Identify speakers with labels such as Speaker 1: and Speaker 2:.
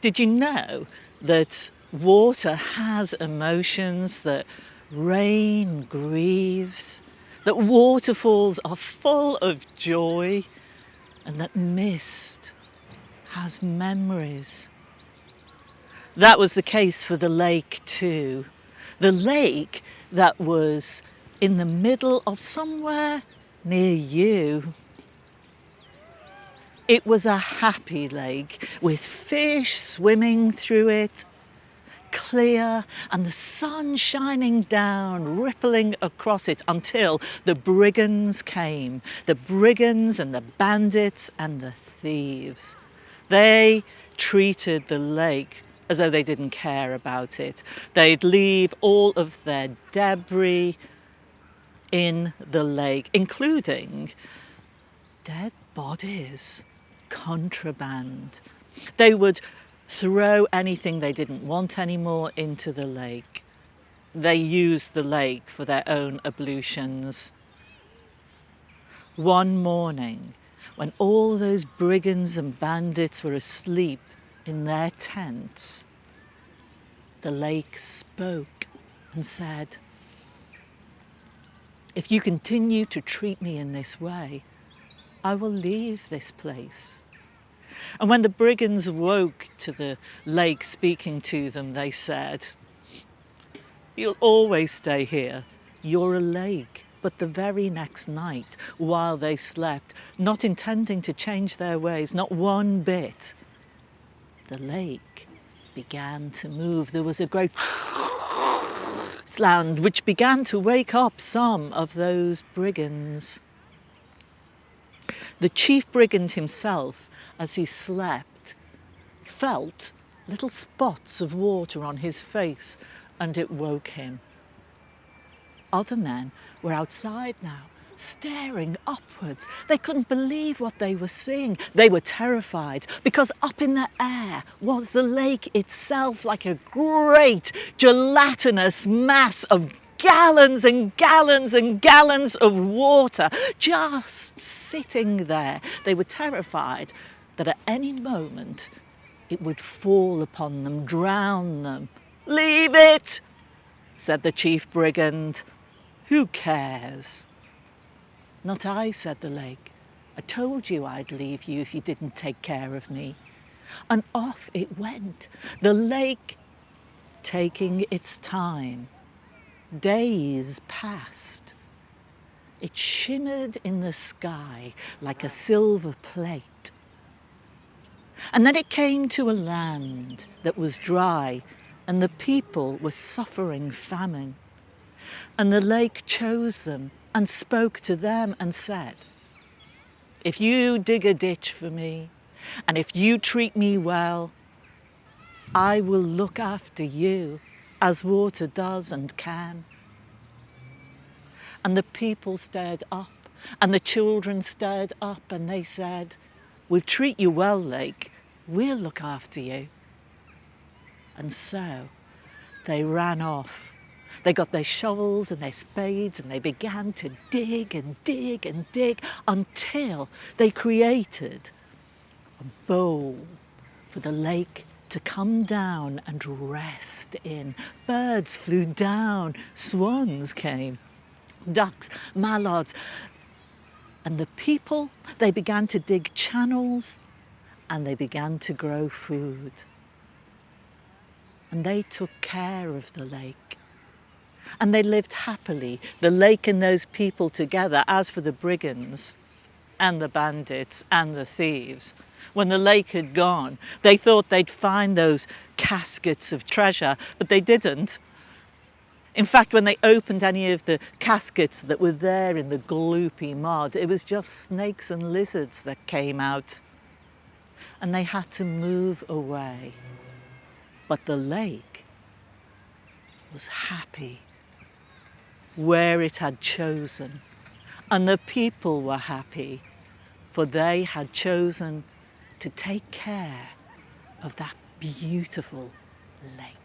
Speaker 1: Did you know that water has emotions, that rain grieves, that waterfalls are full of joy, and that mist has memories? That was the case for the lake too. The lake that was in the middle of somewhere near you. It was a happy lake with fish swimming through it, clear, and the sun shining down, rippling across it until the brigands came. The brigands and the bandits and the thieves. They treated the lake as though they didn't care about it. They'd leave all of their debris in the lake, including dead bodies, contraband. They would throw anything they didn't want anymore into the lake. They used the lake for their own ablutions. One morning, when all those brigands and bandits were asleep in their tents, the lake spoke and said, "If you continue to treat me in this way, I will leave this place." And when the brigands woke to the lake speaking to them, they said, "You'll always stay here. You're a lake." But the very next night, while they slept, not intending to change their ways, not one bit, the lake began to move. There was a great sound which began to wake up some of those brigands. The chief brigand himself, as he slept, felt little spots of water on his face, and it woke him. Other men were outside now, staring upwards. They couldn't believe what they were seeing. They were terrified because up in the air was the lake itself, like a great gelatinous mass of gallons and gallons and gallons of water just sitting there. They were terrified that at any moment it would fall upon them, drown them. "Leave it," said the chief brigand. "Who cares?" "Not I," said the lake. "I told you I'd leave you if you didn't take care of me." And off it went, the lake taking its time. Days passed. It shimmered in the sky like a silver plate. And then it came to a land that was dry, and the people were suffering famine. And the lake chose them and spoke to them and said, "If you dig a ditch for me, and if you treat me well, I will look after you as water does and can." And the people stared up, and the children stared up, and they said, "We'll treat you well, lake. We'll look after you." And so they ran off. They got their shovels and their spades and they began to dig and dig and dig until they created a bowl for the lake to come down and rest in. Birds flew down, swans came, ducks, mallards, and the people, they began to dig channels and they began to grow food. And they took care of the lake. And they lived happily, the lake and those people together. As for the brigands and the bandits and the thieves, when the lake had gone, they thought they'd find those caskets of treasure, but they didn't. In fact, when they opened any of the caskets that were there in the gloopy mud, it was just snakes and lizards that came out. And they had to move away. But the lake was happy where it had chosen, and the people were happy, for they had chosen to take care of that beautiful lake.